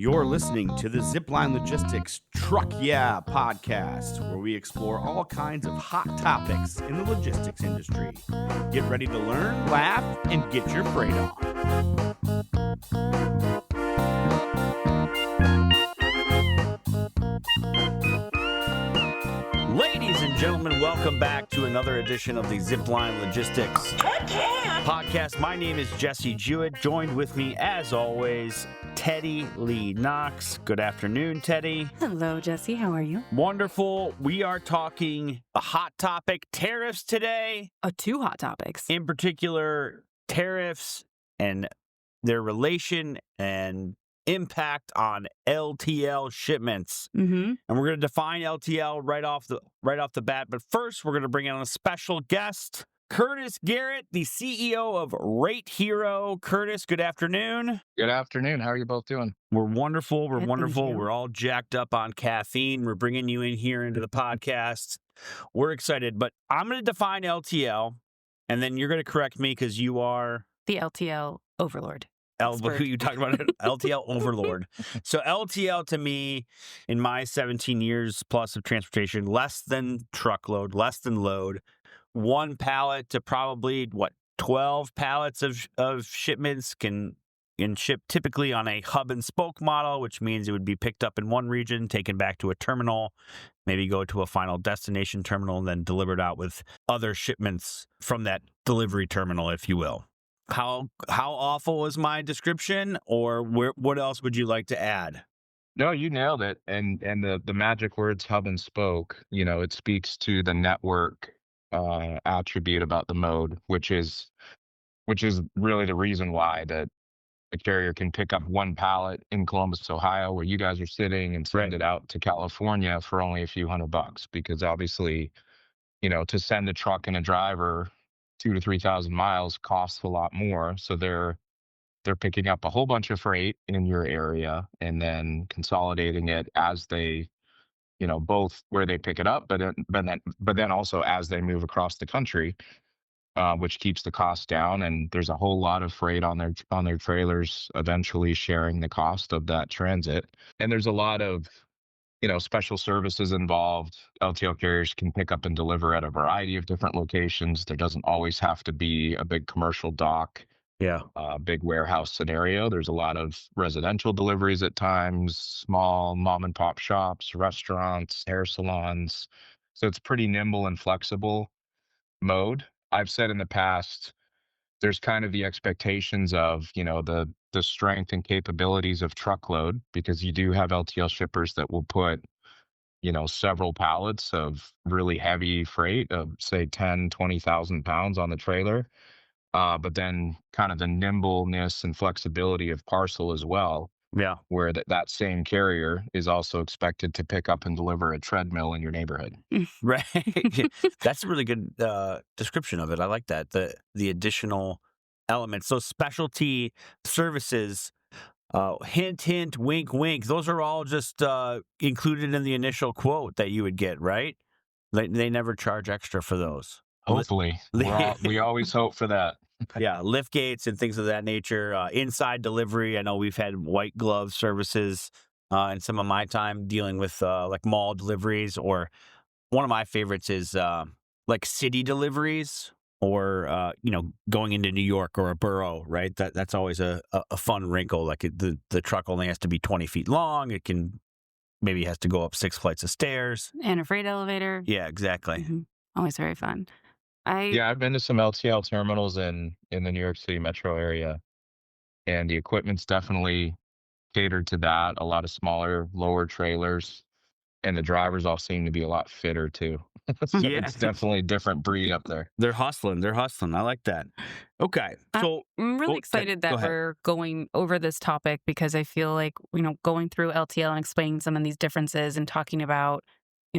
You're listening to the Zipline Logistics Truck Yeah podcast, where we explore all kinds of hot topics in the logistics industry. Get ready to learn, laugh, and get your freight on. Ladies and gentlemen, welcome back to another edition of the Zipline Logistics Podcast. My name is Jesse Juett. Joined with me, as always, Teddy Lee Knox. Good afternoon, Teddy. Hello, Jesse. How are you? Wonderful. We are talking a hot topic, tariffs today. Two hot topics. In particular, tariffs and their relation and impact on LTL shipments. Mm-hmm. And we're going to define LTL right off the bat. But first, we're going to bring in a special guest, Curtis Garett, the CEO of rateHERO. Curtis, good afternoon. Good afternoon. How are you both doing? We're wonderful. We're Good, wonderful. thank you. We're all jacked up on caffeine. We're bringing you in here into the podcast. We're excited. But I'm going to define LTL, and then you're going to correct me because you are The LTL overlord. who you talked about it, LTL overlord. So LTL to me, in my 17 years plus of transportation, less than truckload, less than load, one pallet to probably 12 pallets of shipments can ship typically on a hub and spoke model, which means it would be picked up in one region, taken back to a terminal, maybe go to a final destination terminal, and then delivered out with other shipments from that delivery terminal, if you will. How awful is my description, or what else would you like to add? No, you nailed it. And the magic words hub and spoke, it speaks to the network attribute about the mode, which is really the reason why that a carrier can pick up one pallet in Columbus, Ohio, where you guys are sitting, and send it out to California for only a few $100, because obviously, to send a truck and a driver 2,000 to 3,000 miles costs a lot more. So they're picking up a whole bunch of freight in your area and then consolidating it as they, both where they pick it up, but then also as they move across the country, which keeps the cost down. And there's a whole lot of freight on their trailers, eventually sharing the cost of that transit. And there's a lot of special services involved. LTL carriers can pick up and deliver at a variety of different locations. There doesn't always have to be a big commercial dock, big warehouse scenario. There's a lot of residential deliveries at times, small mom and pop shops, restaurants, hair salons. So it's pretty nimble and flexible mode. I've said in the past, there's kind of the expectations of, the strength and capabilities of truckload, because you do have LTL shippers that will put, several pallets of really heavy freight of, say, 10, 20,000 pounds on the trailer. But then kind of the nimbleness and flexibility of parcel as well. Yeah. Where that same carrier is also expected to pick up and deliver a treadmill in your neighborhood. Right. That's a really good description of it. I like that. The additional elements. So specialty services, hint, hint, wink, wink. Those are all just included in the initial quote that you would get, right? They never charge extra for those. Hopefully. We always hope for that. Yeah, lift gates and things of that nature. Inside delivery. I know we've had white glove services in some of my time dealing with like mall deliveries, or one of my favorites is like city deliveries, or going into New York or a borough, right? That's always a fun wrinkle. Like the truck only has to be 20 feet long. It can maybe has to go up 6 flights of stairs And a freight elevator. Yeah, exactly. Mm-hmm. Always very fun. I've been to some LTL terminals in the New York City metro area, and the equipment's definitely catered to that. A lot of smaller, lower trailers, and the drivers all seem to be a lot fitter too. So Yeah. It's definitely a different breed up there. They're hustling. I like that. Okay. So I'm really okay, excited go that ahead. we're going over this topic, because I feel like, going through LTL and explaining some of these differences and talking about,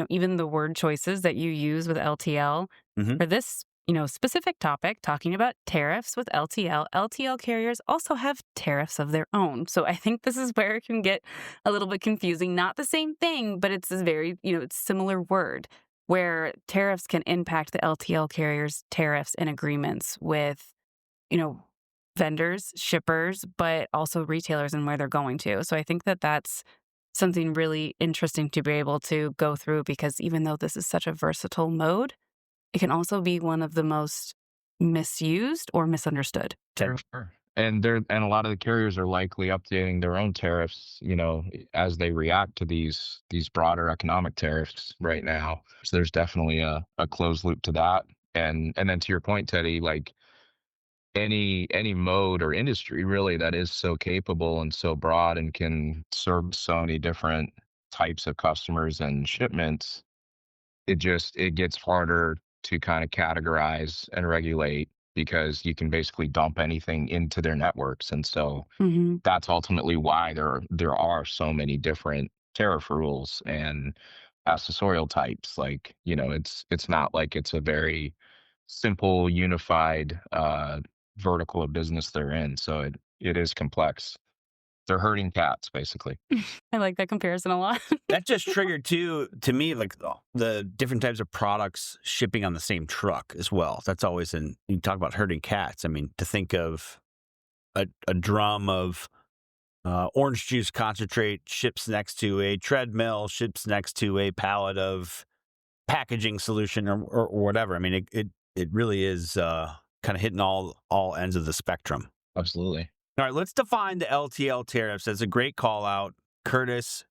even the word choices that you use with LTL Mhm. for this, specific topic, talking about tariffs with LTL. LTL carriers also have tariffs of their own. So I think this is where it can get a little bit confusing. Not the same thing, but it's a very, it's similar word, where tariffs can impact the LTL carriers' tariffs and agreements with, vendors, shippers, but also retailers and where they're going to. So I think that that's something really interesting to be able to go through, because even though this is such a versatile mode, it can also be one of the most misused or misunderstood. Sure. And a lot of the carriers are likely updating their own tariffs, as they react to these broader economic tariffs right now. So there's definitely a closed loop to that. And then to your point, Teddy, like any mode or industry really that is so capable and so broad and can serve so many different types of customers and shipments, it gets harder to kind of categorize and regulate because you can basically dump anything into their networks. And so Hmm. that's ultimately why there are so many different tariff rules and accessorial types. Like, it's not like it's a very simple, unified vertical of business they're in. So it is complex. They're herding cats, basically. I like that comparison a lot. That just triggered too, to me, like the different types of products shipping on the same truck as well. That's always you talk about herding cats. I mean, to think of a drum of orange juice concentrate ships next to a treadmill, ships next to a pallet of packaging solution or whatever. I mean, it really is kind of hitting all ends of the spectrum. Absolutely. All right, let's define the LTL tariffs. That's a great call out. Curtis,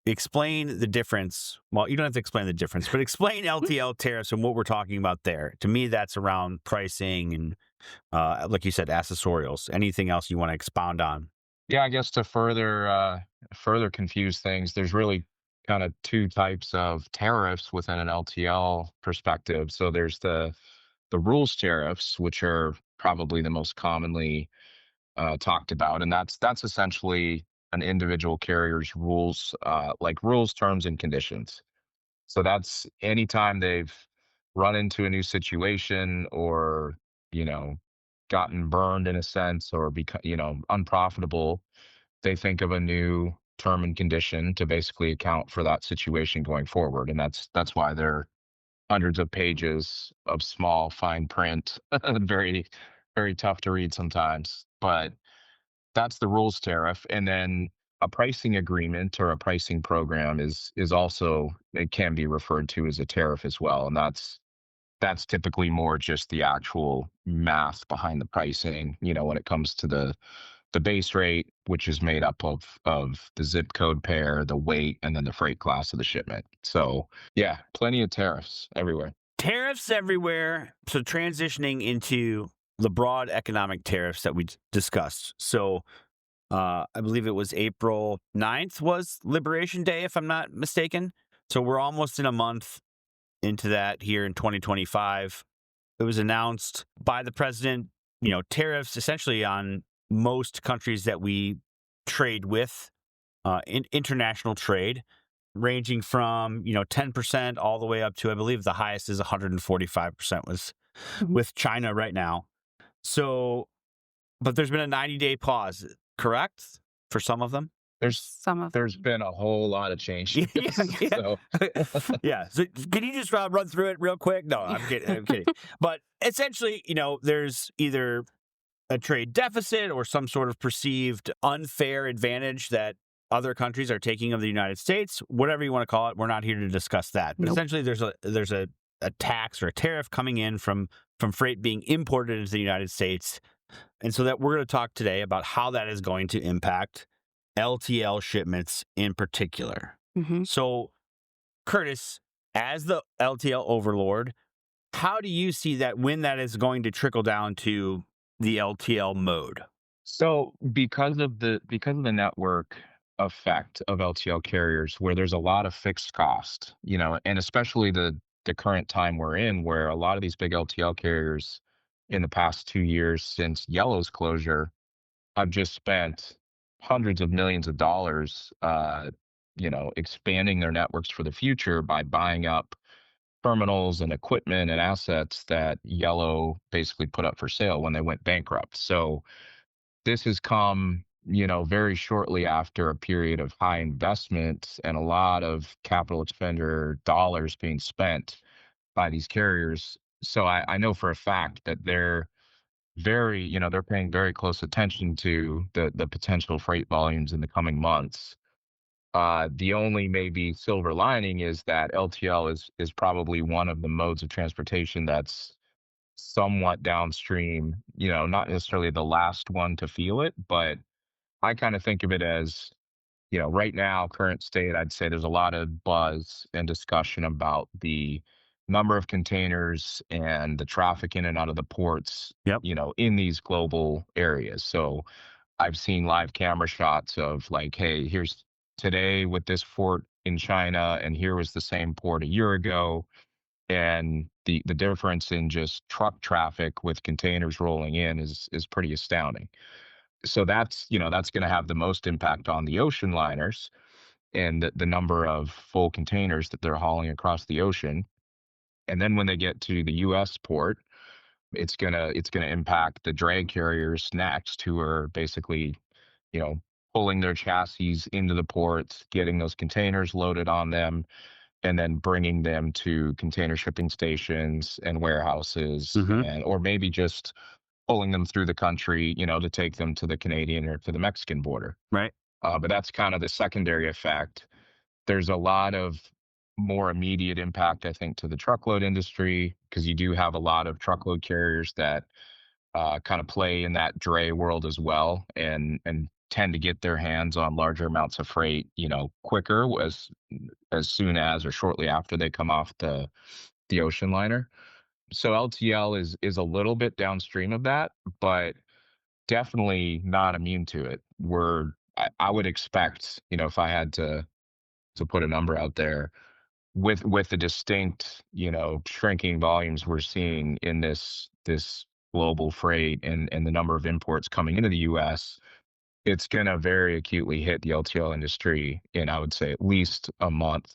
explain the difference. Well, you don't have to explain the difference, but explain LTL tariffs and what we're talking about there. To me, that's around pricing and, like you said, accessorials. Anything else you want to expound on? Yeah, I guess to further confuse things, there's really kind of two types of tariffs within an LTL perspective. So there's the rules tariffs, which are probably the most commonly talked about, and that's essentially an individual carrier's rules, like rules, terms, and conditions. So that's anytime they've run into a new situation or, you know, gotten burned in a sense or become, unprofitable, they think of a new term and condition to basically account for that situation going forward. And that's why they're hundreds of pages of small fine print, very, very tough to read sometimes. But that's the rules tariff. And then a pricing agreement or a pricing program is also, it can be referred to as a tariff as well. And that's typically more just the actual math behind the pricing, when it comes to the base rate, which is made up of the zip code pair, the weight, and then the freight class of the shipment. So yeah, plenty of tariffs everywhere. Tariffs everywhere. So transitioning into the broad economic tariffs that we discussed. So I believe it was April 9th was Liberation Day, if I'm not mistaken. So we're almost in a month into that here in 2025. It was announced by the president, tariffs essentially on most countries that we trade with, in international trade, ranging from 10% all the way up to, I believe the highest is 145% was with China right now. So, but there's been a 90-day pause, correct, for some of them? There's been a whole lot of change. Yeah. So. Yeah. So can you just run through it real quick? No, I'm kidding. But essentially, there's either a trade deficit or some sort of perceived unfair advantage that other countries are taking of the United States, whatever you want to call it. We're not here to discuss that. But essentially, there's a tax or a tariff coming in from freight being imported into the United States. And so that we're going to talk today about how that is going to impact LTL shipments in particular. Mm-hmm. So, Curtis, as the LTL overlord, how do you see that when that is going to trickle down to the LTL mode? So because of the network effect of LTL carriers, where there's a lot of fixed cost, and especially the current time we're in, where a lot of these big LTL carriers in the past 2 years since Yellow's closure have just spent hundreds of millions of dollars, expanding their networks for the future by buying up terminals and equipment and assets that Yellow basically put up for sale when they went bankrupt. So this has come, very shortly after a period of high investment and a lot of capital expenditure dollars being spent by these carriers. So I know for a fact that they're paying very close attention to the potential freight volumes in the coming months. The only maybe silver lining is that LTL is probably one of the modes of transportation that's somewhat downstream, not necessarily the last one to feel it, but I kind of think of it as, right now, current state, I'd say there's a lot of buzz and discussion about the number of containers and the traffic in and out of the ports, Yep. in these global areas. So I've seen live camera shots of like, hey, here's today with this port in China, and here was the same port a year ago. And the difference in just truck traffic with containers rolling in is pretty astounding. So that's going to have the most impact on the ocean liners and the number of full containers that they're hauling across the ocean. And then when they get to the US port, it's gonna impact the drag carriers next, who are basically, you know, pulling their chassis into the ports, getting those containers loaded on them, and then bringing them to container shipping stations and warehouses, Mm-hmm. and or maybe just pulling them through the country, to take them to the Canadian or to the Mexican border. Right. But that's kind of the secondary effect. There's a lot of more immediate impact, I think, to the truckload industry, because you do have a lot of truckload carriers that kind of play in that dray world as well, and tend to get their hands on larger amounts of freight, quicker, as soon as or shortly after they come off the ocean liner. So LTL is a little bit downstream of that, but definitely not immune to it. I would expect, if I had to put a number out there, with the distinct, shrinking volumes we're seeing in this global freight, and the number of imports coming into the US, it's going to very acutely hit the LTL industry in, I would say, at least a month,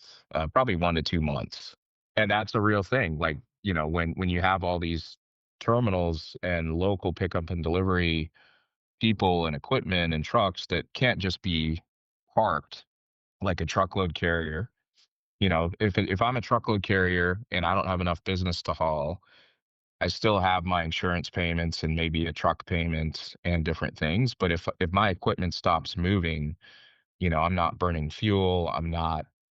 probably 1 to 2 months. And that's a real thing. Like, when you have all these terminals and local pickup and delivery people and equipment and trucks that can't just be parked like a truckload carrier. If I'm a truckload carrier and I don't have enough business to haul, I still have my insurance payments and maybe a truck payment and different things. But if my equipment stops moving, I'm not burning fuel.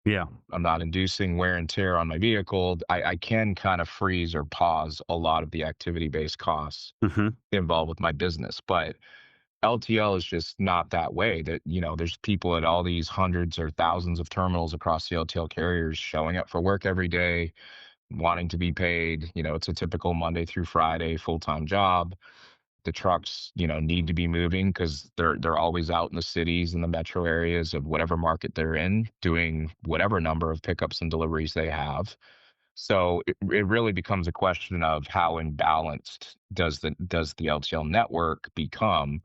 Yeah. I'm not inducing wear and tear on my vehicle. I can kind of freeze or pause a lot of the activity-based costs Mm-hmm. involved with my business. But LTL is just not that way. That, there's people at all these hundreds or thousands of terminals across the LTL carriers showing up for work every day, wanting to be paid. It's a typical Monday through Friday full-time job. The trucks, need to be moving because they're always out in the cities and the metro areas of whatever market they're in, doing whatever number of pickups and deliveries they have. So it really becomes a question of how imbalanced does the LTL network become.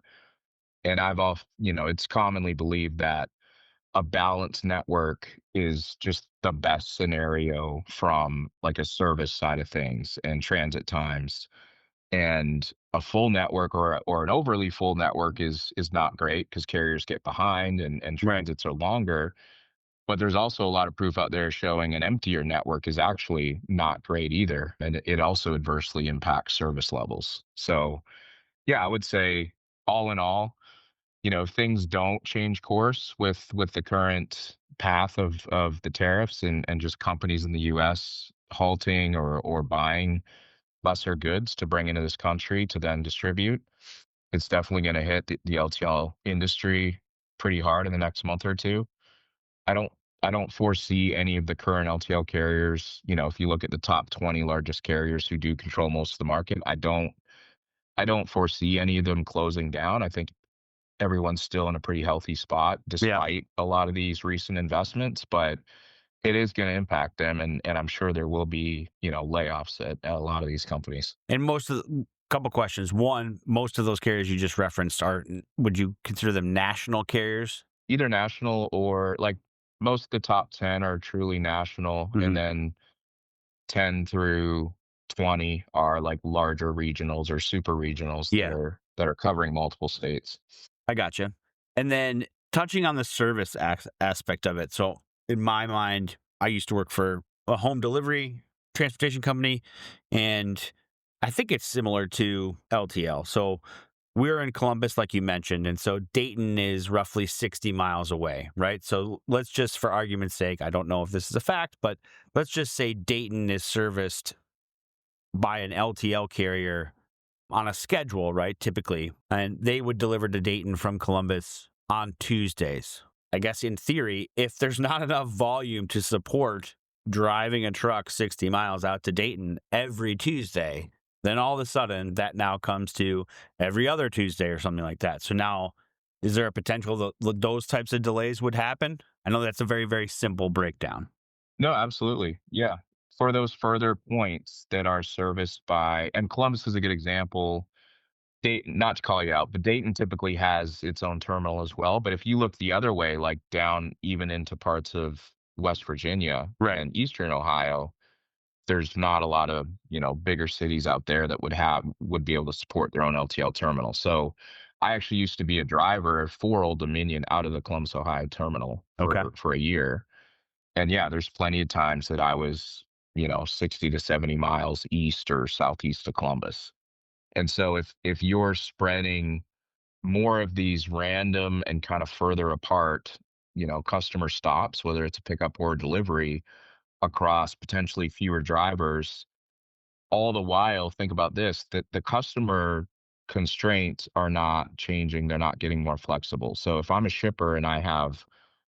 And it's commonly believed that a balanced network is just the best scenario from like a service side of things and transit times. And a full network or an overly full network is not great because carriers get behind, and Right. transits are longer. But there's also a lot of proof out there showing an emptier network is actually not great either. And it also adversely impacts service levels. So yeah, I would say all in all, if things don't change course with the current path of the tariffs, and just companies in the US halting or buying lesser goods to bring into this country to then distribute, it's definitely going to hit the LTL industry pretty hard in the next month or two. I don't I don't foresee any of the current LTL carriers, if you look at the top 20 largest carriers who do control most of the market, I don't foresee any of them closing down. I think everyone's still in a pretty healthy spot Yeah. despite a lot of these recent investments, but it is going to impact them, and I'm sure there will be, layoffs at a lot of these companies. And couple questions. One, most of those carriers you just referenced would you consider them national carriers? Either national or like most of the top 10 are truly national, Mhm. and then 10 through 20 are like larger regionals or super regionals that Yeah. are covering multiple states. I gotcha. And then touching on the service aspect of it. So in my mind, I used to work for a home delivery transportation company, and I think it's similar to LTL. So we're in Columbus, like you mentioned, and so Dayton is roughly 60 miles away, right? So let's just, for argument's sake, I don't know if this is a fact, but let's just say Dayton is serviced by an LTL carrier on a schedule, right? Typically, and they would deliver to Dayton from Columbus on Tuesdays. I guess in theory, if there's not enough volume to support driving a truck 60 miles out to Dayton every Tuesday, then all of a sudden that now comes to every other Tuesday or something like that. So now, is there a potential that those types of delays would happen? I know that's a very, very simple breakdown. No, absolutely. Yeah. For those further points that are serviced by, and Columbus is a good example. Dayton, not to call you out, but Dayton typically has its own terminal as well. But if you look the other way, like down even into parts of West Virginia Right. and Eastern Ohio, there's not a lot of, bigger cities out there that would be able to support their own LTL terminal. So I actually used to be a driver for Old Dominion out of the Columbus, Ohio terminal Okay. for a year. And yeah, there's plenty of times that I was, 60 to 70 miles east or southeast of Columbus. And so if you're spreading more of these random and kind of further apart, customer stops, whether it's a pickup or a delivery, across potentially fewer drivers, all the while, think about this, that the customer constraints are not changing, they're not getting more flexible. So if I'm a shipper and I have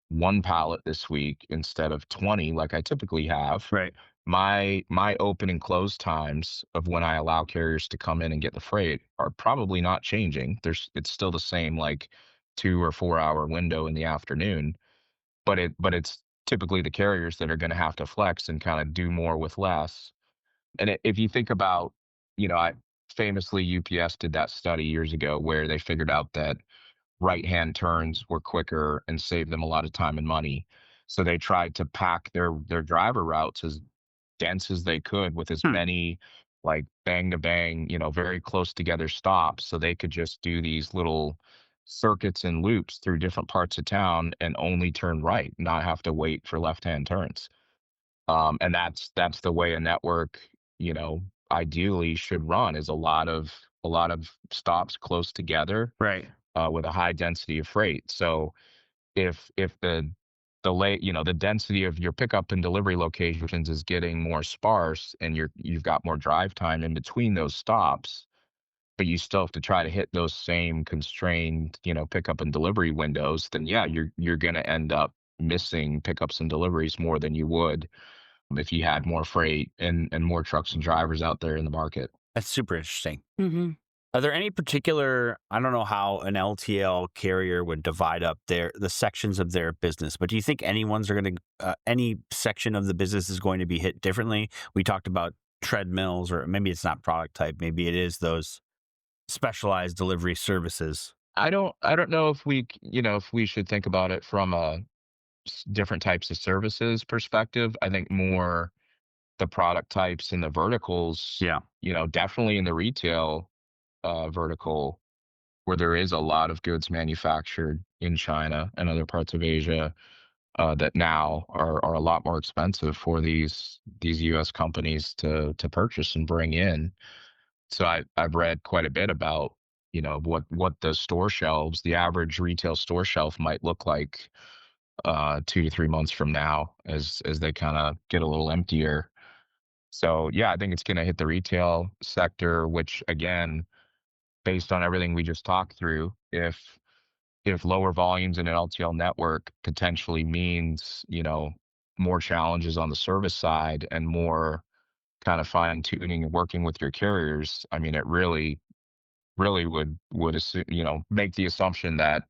one pallet this week instead of 20 like I typically have, Right. my open and close times of when I allow carriers to come in and get the freight are probably not changing. It's still the same, like 2 or 4 hour window in the afternoon, but it's typically the carriers that are going to have to flex and kind of do more with less. And if you think about, I famously UPS did that study years ago where they figured out that right-hand turns were quicker and saved them a lot of time and money. So they tried to pack their driver routes as dense as they could with as many like bang to bang, very close together stops so they could just do these little circuits and loops through different parts of town and only turn right, not have to wait for left-hand turns. And that's the way a network, ideally should run, is a lot of stops close together Right. with a high density of freight. So if the density of your pickup and delivery locations is getting more sparse and you've got more drive time in between those stops, but you still have to try to hit those same constrained, pickup and delivery windows, then yeah, you're going to end up missing pickups and deliveries more than you would if you had more freight and more trucks and drivers out there in the market. That's super interesting. Mm-hmm. Are there any particular, I don't know how an LTL carrier would divide up the sections of their business, but do you think any section of the business is going to be hit differently? We talked about treadmills, or maybe it's not product type. Maybe it is those specialized delivery services. I don't know if we should think about it from a different types of services perspective. I think more the product types and the verticals, Yeah. definitely in the retail vertical where there is a lot of goods manufactured in China and other parts of Asia that now are a lot more expensive for these U.S. companies to purchase and bring in. So I've read quite a bit about what the average retail store shelf might look like 2 to 3 months from now as they kind of get a little emptier. So yeah, I think it's going to hit the retail sector, which again, based on everything we just talked through, if lower volumes in an LTL network potentially means, more challenges on the service side and more kind of fine tuning and working with your carriers, I mean, it really would assume, make the assumption that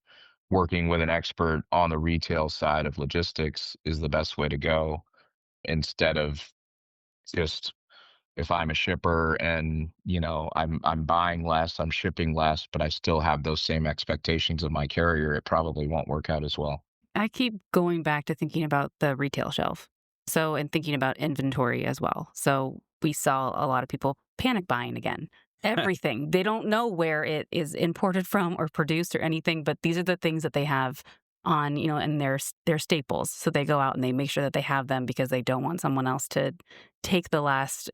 working with an expert on the retail side of logistics is the best way to go instead of just, if I'm a shipper and, I'm buying less, I'm shipping less, but I still have those same expectations of my carrier, it probably won't work out as well. I keep going back to thinking about the retail shelf. So, and thinking about inventory as well. So, we saw a lot of people panic buying again. Everything. They don't know where it is imported from or produced or anything, but these are the things that they have on, and their staples. So they go out and they make sure that they have them because they don't want someone else to take the last,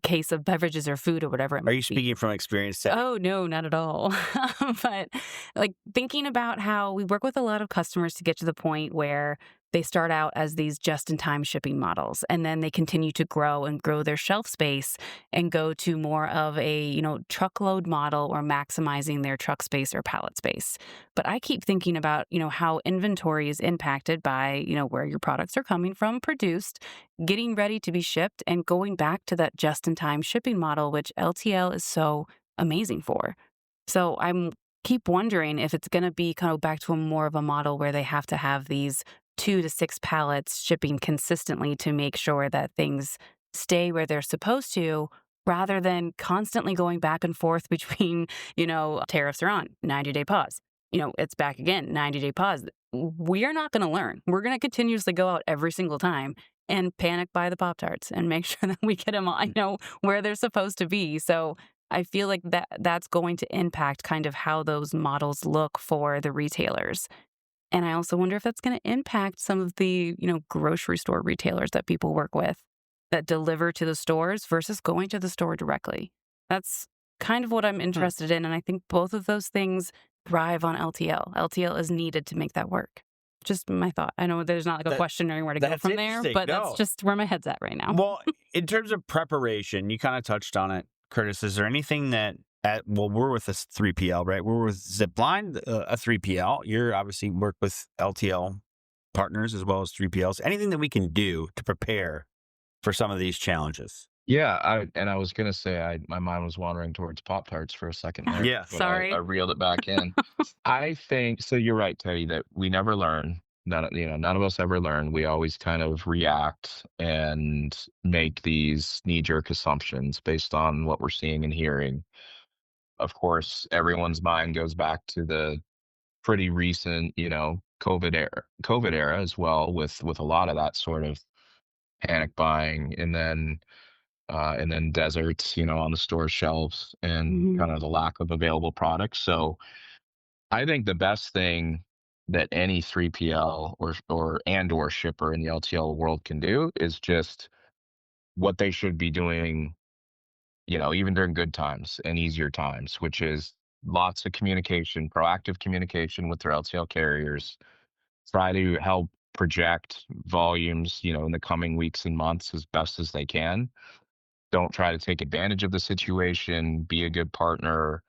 case of beverages or food or whatever it Are might you be. speaking from experience, Teddy? Oh, no, not at all. But like thinking about how we work with a lot of customers to get to the point where they start out as these just-in-time shipping models, and then they continue to grow and grow their shelf space and go to more of a, truckload model or maximizing their truck space or pallet space. But I keep thinking about, how inventory is impacted by, where your products are coming from, produced, getting ready to be shipped, and going back to that just-in-time shipping model, which LTL is so amazing for. So I'm keep wondering if it's going to be kind of back to a more of a model where they have to have these 2 to 6 pallets shipping consistently to make sure that things stay where they're supposed to, rather than constantly going back and forth between, tariffs are on, 90-day pause. It's back again, 90-day pause. We are not going to learn. We're going to continuously go out every single time and panic buy the Pop-Tarts and make sure that we get them, where they're supposed to be. So I feel like that's going to impact kind of how those models look for the retailers. And I also wonder if that's going to impact some of the, grocery store retailers that people work with that deliver to the stores versus going to the store directly. That's kind of what I'm interested in. And I think both of those things thrive on LTL. LTL is needed to make that work. Just my thought. I know there's not like a question or anywhere to go from there, but that's just where my head's at right now. Well, in terms of preparation, you kind of touched on it, Curtis. Is there anything that we're with a 3PL, right? We're with Zipline, a 3PL. You're obviously work with LTL partners as well as 3PLs. Anything that we can do to prepare for some of these challenges? Yeah, I was gonna say my mind was wandering towards Pop-Tarts for a second there. Yeah. but Sorry. I reeled it back in. I think so. You're right, Teddy, that we never learn. None of us ever learn. We always kind of react and make these knee-jerk assumptions based on what we're seeing and hearing. Of course, everyone's mind goes back to the pretty recent, COVID era as well, with a lot of that sort of panic buying, and then deserts, on the store shelves, and kind of the lack of available products. So I think the best thing that any 3PL or shipper in the LTL world can do is just what they should be doing, even during good times and easier times, which is lots of communication, proactive communication with their LTL carriers. Try to help project volumes, in the coming weeks and months as best as they can. Don't try to take advantage of the situation. Be a good partner.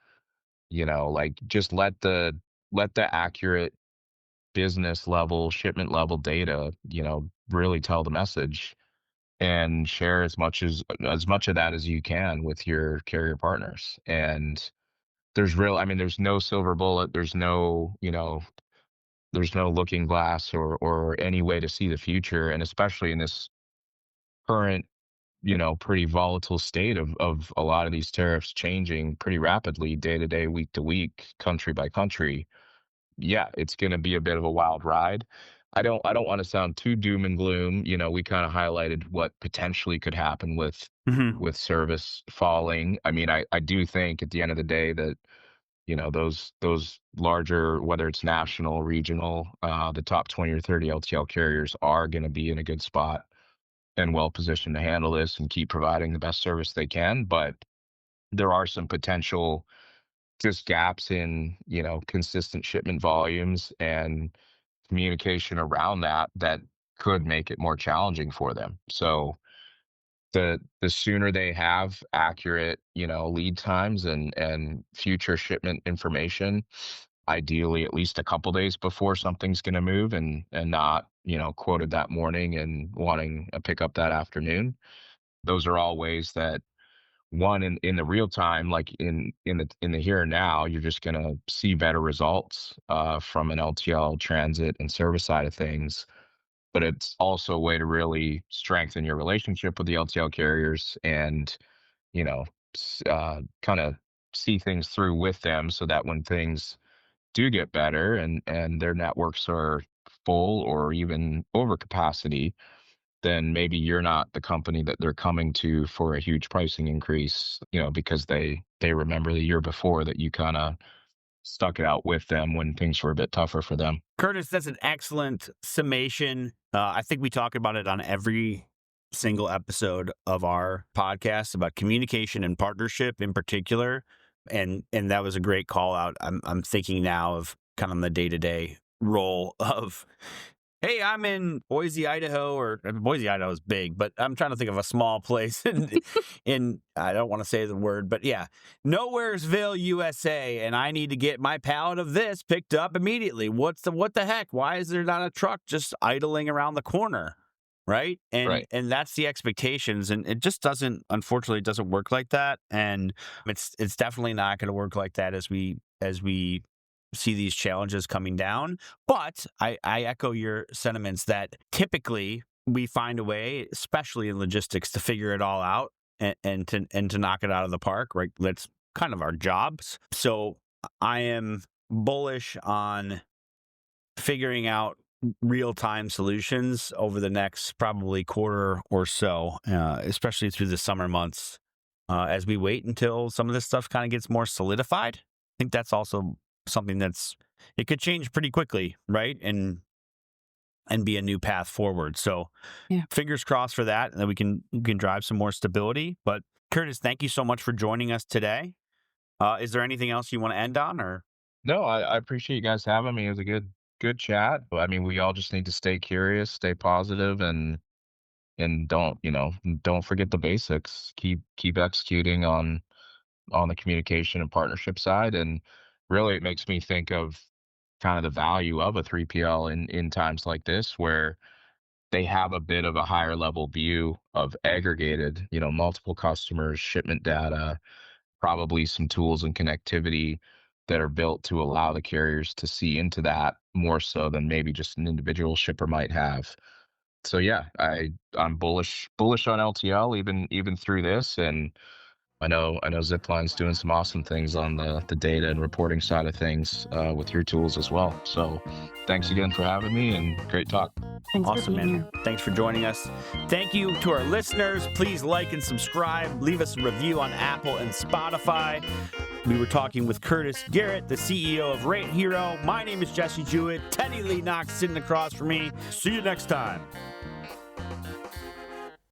Like just let the accurate business level, shipment level data, really tell the message, and share as much of that as you can with your carrier partners. And there's no silver bullet. There's no looking glass or any way to see the future. And especially in this current, pretty volatile state of a lot of these tariffs changing pretty rapidly, day to day, week to week, country by country. Yeah, it's going to be a bit of a wild ride. I don't want to sound too doom and gloom. We kind of highlighted what potentially could happen with service falling. I mean, I do think at the end of the day that, those larger, whether it's national, regional, the top 20 or 30 LTL carriers are going to be in a good spot and well positioned to handle this and keep providing the best service they can. But there are some potential just gaps in, consistent shipment volumes and communication around that could make it more challenging for them. So the sooner they have accurate, lead times and future shipment information, ideally at least a couple days before something's going to move, and not, quoted that morning and wanting a pickup that afternoon. Those are all ways that, one, in the real time, like in the here and now, you're just going to see better results from an LTL transit and service side of things. But it's also a way to really strengthen your relationship with the LTL carriers, and, kind of see things through with them, so that when things do get better and their networks are full or even over capacity, then maybe you're not the company that they're coming to for a huge pricing increase, because they remember the year before that you kind of stuck it out with them when things were a bit tougher for them. Curtis, that's an excellent summation. I think we talk about it on every single episode of our podcast about communication and partnership in particular. And that was a great call out. I'm thinking now of kind of the day-to-day role of, hey, I'm in Boise, Idaho, or Boise, Idaho is big, but I'm trying to think of a small place in I don't want to say the word, but yeah, Nowheresville, USA, and I need to get my pallet of this picked up immediately. What the heck? Why is there not a truck just idling around the corner? Right. Right. And that's the expectations. And it just unfortunately, it doesn't work like that. And it's definitely not going to work like that as we see these challenges coming down. But I echo your sentiments that typically we find a way, especially in logistics, to figure it all out and to knock it out of the park. Right. That's kind of our jobs. So I am bullish on figuring out real-time solutions over the next probably quarter or so, especially through the summer months, as we wait until some of this stuff kind of gets more solidified. I think that's also something it could change pretty quickly, right? And be a new path forward. So fingers crossed for that, and then we can drive some more stability. But Curtis, thank you so much for joining us today. Is there anything else you want to end on, or? No, I appreciate you guys having me. It was a good chat. I mean, we all just need to stay curious, stay positive, and don't forget the basics. Keep executing on the communication and partnership side. And really, it makes me think of kind of the value of a 3PL in times like this, where they have a bit of a higher level view of aggregated, multiple customers, shipment data, probably some tools and connectivity that are built to allow the carriers to see into that more so than maybe just an individual shipper might have. So yeah, I'm bullish on LTL even through this, and I know Zipline's doing some awesome things on the data and reporting side of things with your tools as well. So thanks again for having me, and great talk. Thanks Awesome, for being man. here. Thanks for joining us. Thank you to our listeners. Please like and subscribe. Leave us a review on Apple and Spotify. We were talking with Curtis Garett, the CEO of rateHERO. My name is Jesse Juett. Teddy Lee Knox sitting across from me. See you next time.